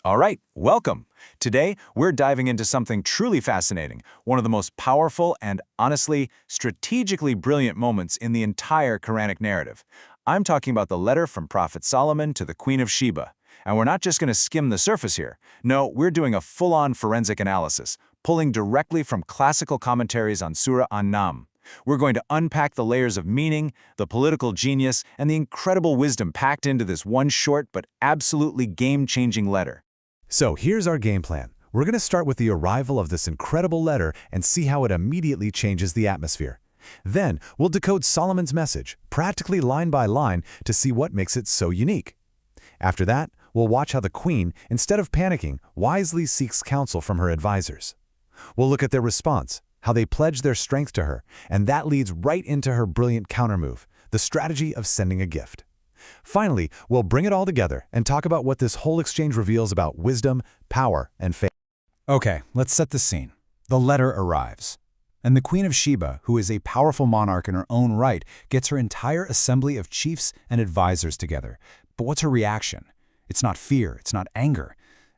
All right, welcome. Today, we're diving into something truly fascinating, one of the most powerful and, honestly, strategically brilliant moments in the entire Quranic narrative. I'm talking about the letter from Prophet Solomon to the Queen of Sheba. And we're not just going to skim the surface here. No, we're doing a full-on forensic analysis, pulling directly from classical commentaries on Surah An-Naml. We're going to unpack the layers of meaning, the political genius, and the incredible wisdom packed into this one short but absolutely game-changing letter. So here's our game plan. We're going to start with the arrival of this incredible letter and see how it immediately changes the atmosphere. Then, we'll decode Solomon's message, practically line by line, to see what makes it so unique. After that, we'll watch how the queen, instead of panicking, wisely seeks counsel from her advisors. We'll look at their response, how they pledge their strength to her, and that leads right into her brilliant countermove, the strategy of sending a gift. Finally, we'll bring it all together and talk about what this whole exchange reveals about wisdom, power, and faith. Okay, let's set the scene. The letter arrives. And the Queen of Sheba, who is a powerful monarch in her own right, gets her entire assembly of chiefs and advisors together. But what's her reaction? It's not fear, it's not anger.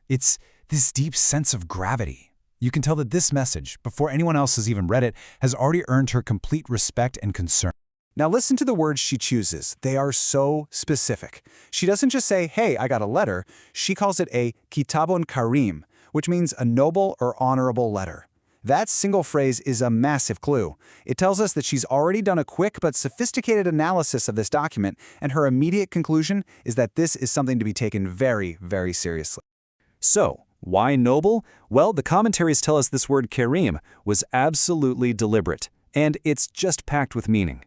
It's this deep sense of gravity. You can tell that this message, before anyone else has even read it, has already earned her complete respect and concern. Now listen to the words she chooses. They are so specific. She doesn't just say, hey, I got a letter. She calls it a kitabun karim, which means a noble or honorable letter. That single phrase is a massive clue. It tells us that she's already done a quick but sophisticated analysis of this document, and her immediate conclusion is that this is something to be taken very, very seriously. So, why noble? Well, the commentaries tell us this word karim was absolutely deliberate, and it's just packed with meaning.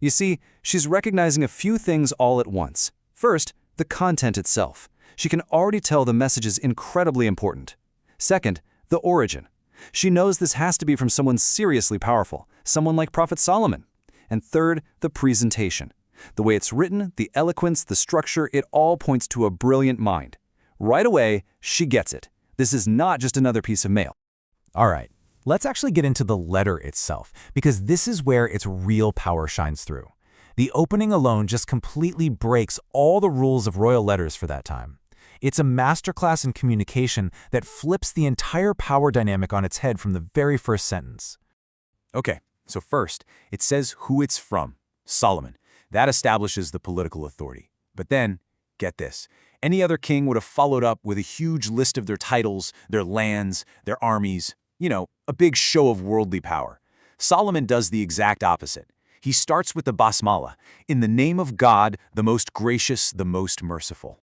You see, she's recognizing a few things all at once. First, the content itself. She can already tell the message is incredibly important. Second, the origin. She knows this has to be from someone seriously powerful, someone like Prophet Solomon. And third, the presentation. The way it's written, the eloquence, the structure, it all points to a brilliant mind. Right away, she gets it. This is not just another piece of mail. All right, let's actually get into the letter itself, because this is where its real power shines through. The opening alone just completely breaks all the rules of royal letters for that time. It's a masterclass in communication that flips the entire power dynamic on its head from the very first sentence. Okay, so first, it says who it's from, Solomon. That establishes the political authority. But then, get this, any other king would have followed up with a huge list of their titles, their lands, their armies, a big show of worldly power. Solomon does the exact opposite. He starts with the basmala, in the name of God, the most gracious, the most merciful.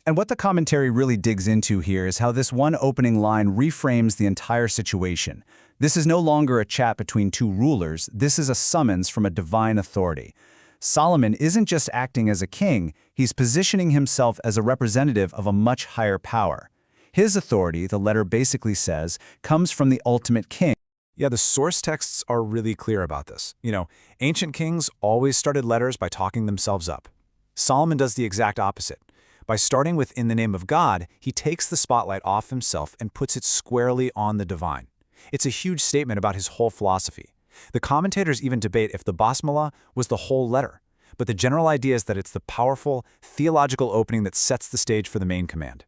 And what the commentary really digs into here is how this one opening line reframes the entire situation. This is no longer a chat between two rulers, this is a summons from a divine authority. Solomon isn't just acting as a king, he's positioning himself as a representative of a much higher power. His authority, the letter basically says, comes from the ultimate king. Yeah, the source texts are really clear about this. Ancient kings always started letters by talking themselves up. Solomon does the exact opposite. By starting with in the name of God, he takes the spotlight off himself and puts it squarely on the divine. It's a huge statement about his whole philosophy. The commentators even debate if the basmala was the whole letter, but the general idea is that it's the powerful, theological opening that sets the stage for the main command.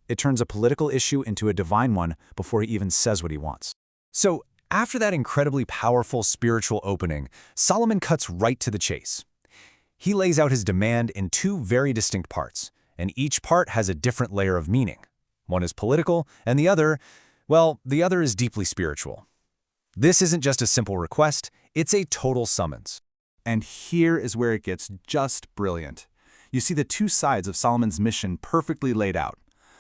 It turns a political issue into a divine one before he even says what he wants. So, after that incredibly powerful spiritual opening, Solomon cuts right to the chase. He lays out his demand in two very distinct parts, and each part has a different layer of meaning. One is political, and the other is deeply spiritual. This isn't just a simple request, it's a total summons. And here is where it gets just brilliant. You see the two sides of Solomon's mission perfectly laid out.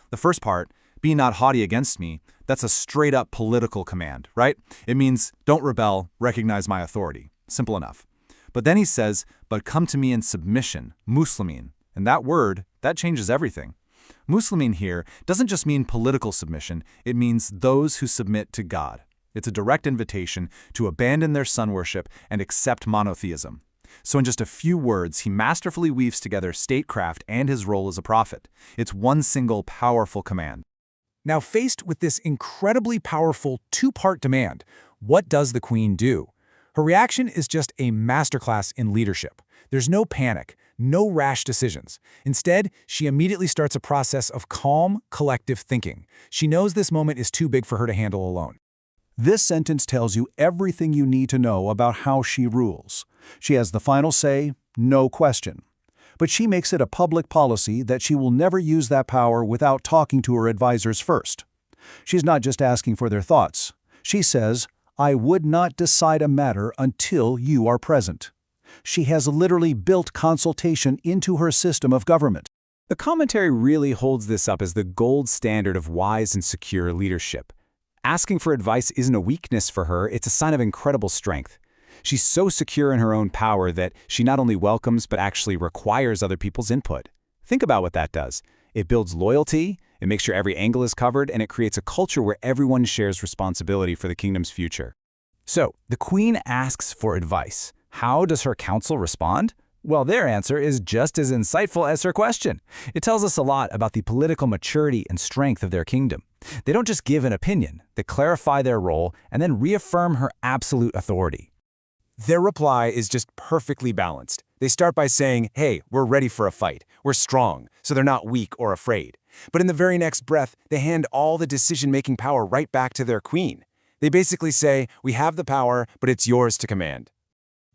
The first part, be not haughty against me, that's a straight-up political command, right? It means, don't rebel, recognize my authority. Simple enough. But then he says, but come to me in submission, muslimin. And that word, that changes everything. Muslimin here doesn't just mean political submission, it means those who submit to God. It's a direct invitation to abandon their sun worship and accept monotheism. So in just a few words, he masterfully weaves together statecraft and his role as a prophet. It's one single powerful command. Now, faced with this incredibly powerful two-part demand, what does the queen do? Her reaction is just a masterclass in leadership. There's no panic, No rash decisions. Instead, she immediately starts a process of calm, collective thinking. She knows this moment is too big for her to handle alone. This sentence tells you everything you need to know about how she rules. She has the final say, no question. But she makes it a public policy that she will never use that power without talking to her advisors first. She's not just asking for their thoughts. She says, I would not decide a matter until you are present. She has literally built consultation into her system of government. The commentary really holds this up as the gold standard of wise and secure leadership. Asking for advice isn't a weakness for her, it's a sign of incredible strength. She's so secure in her own power that she not only welcomes but actually requires other people's input. Think about what that does. It builds loyalty, it makes sure every angle is covered, and it creates a culture where everyone shares responsibility for the kingdom's future. So, the queen asks for advice. How does her council respond? Well, their answer is just as insightful as her question. It tells us a lot about the political maturity and strength of their kingdom. They don't just give an opinion, they clarify their role and then reaffirm her absolute authority. Their reply is just perfectly balanced. They start by saying, hey, we're ready for a fight. We're strong, so they're not weak or afraid. But in the very next breath, they hand all the decision-making power right back to their queen. They basically say, we have the power, but it's yours to command.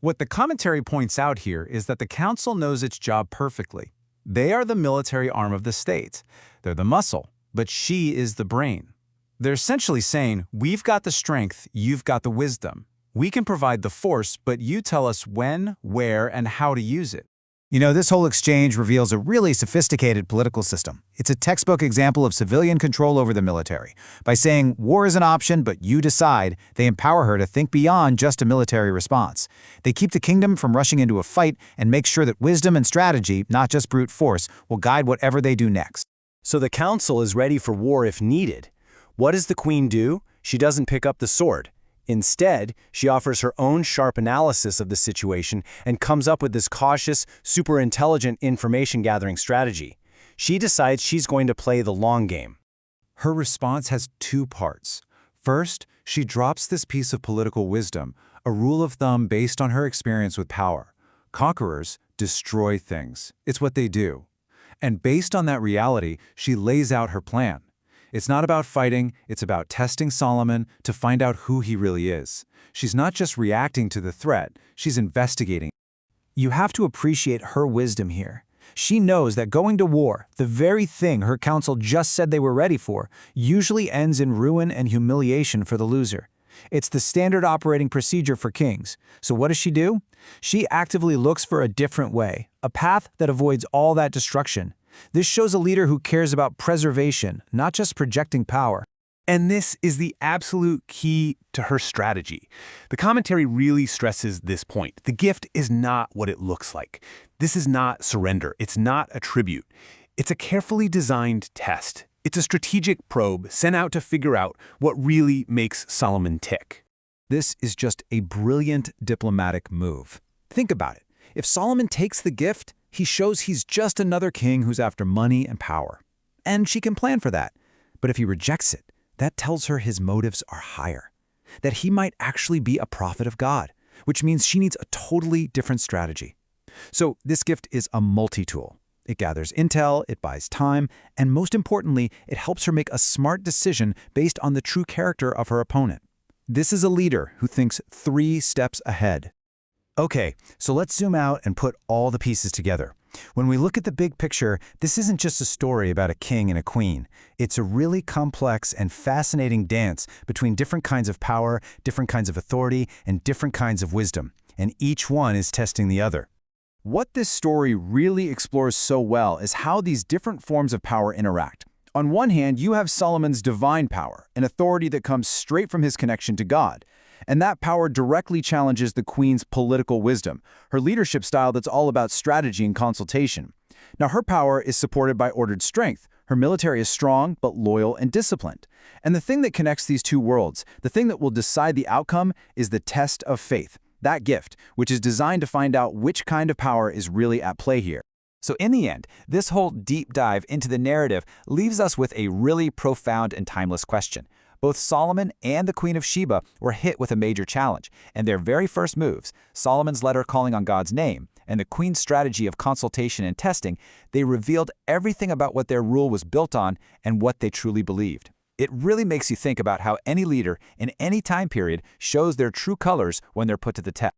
What the commentary points out here is that the council knows its job perfectly. They are the military arm of the state. They're the muscle, but she is the brain. They're essentially saying, we've got the strength, you've got the wisdom. We can provide the force, but you tell us when, where, and how to use it. You know, this whole exchange reveals a really sophisticated political system. It's a textbook example of civilian control over the military. By saying war is an option, but you decide, they empower her to think beyond just a military response. They keep the kingdom from rushing into a fight and make sure that wisdom and strategy, not just brute force, will guide whatever they do next. So the council is ready for war if needed. What does the queen do? She doesn't pick up the sword. Instead, she offers her own sharp analysis of the situation and comes up with this cautious, super intelligent information-gathering strategy. She decides she's going to play the long game. Her response has two parts. First, she drops this piece of political wisdom, a rule of thumb based on her experience with power. Conquerors destroy things. It's what they do. And based on that reality, she lays out her plan. It's not about fighting, it's about testing Solomon to find out who he really is. She's not just reacting to the threat, she's investigating. You have to appreciate her wisdom here. She knows that going to war, the very thing her council just said they were ready for, usually ends in ruin and humiliation for the loser. It's the standard operating procedure for kings. So what does she do? She actively looks for a different way, a path that avoids all that destruction. This shows a leader who cares about preservation, not just projecting power. And this is the absolute key to her strategy. The commentary really stresses this point. The gift is not what it looks like. This is not surrender. It's not a tribute. It's a carefully designed test. It's a strategic probe sent out to figure out what really makes Solomon tick. This is just a brilliant diplomatic move. Think about it. If Solomon takes the gift, he shows he's just another king who's after money and power. And she can plan for that. But if he rejects it, that tells her his motives are higher. That he might actually be a prophet of God, which means she needs a totally different strategy. So this gift is a multi-tool. It gathers intel, it buys time, and most importantly, it helps her make a smart decision based on the true character of her opponent. This is a leader who thinks 3 steps ahead. Okay, so let's zoom out and put all the pieces together. When we look at the big picture, this isn't just a story about a king and a queen. It's a really complex and fascinating dance between different kinds of power, different kinds of authority, and different kinds of wisdom. And each one is testing the other. What this story really explores so well is how these different forms of power interact. On one hand, you have Solomon's divine power, an authority that comes straight from his connection to God. And that power directly challenges the queen's political wisdom, her leadership style that's all about strategy and consultation. Now, her power is supported by ordered strength. Her military is strong, but loyal and disciplined. And the thing that connects these two worlds, the thing that will decide the outcome, is the test of faith, that gift, which is designed to find out which kind of power is really at play here. So in the end, this whole deep dive into the narrative leaves us with a really profound and timeless question. Both Solomon and the Queen of Sheba were hit with a major challenge, and their very first moves, Solomon's letter calling on God's name, and the queen's strategy of consultation and testing, they revealed everything about what their rule was built on and what they truly believed. It really makes you think about how any leader in any time period shows their true colors when they're put to the test.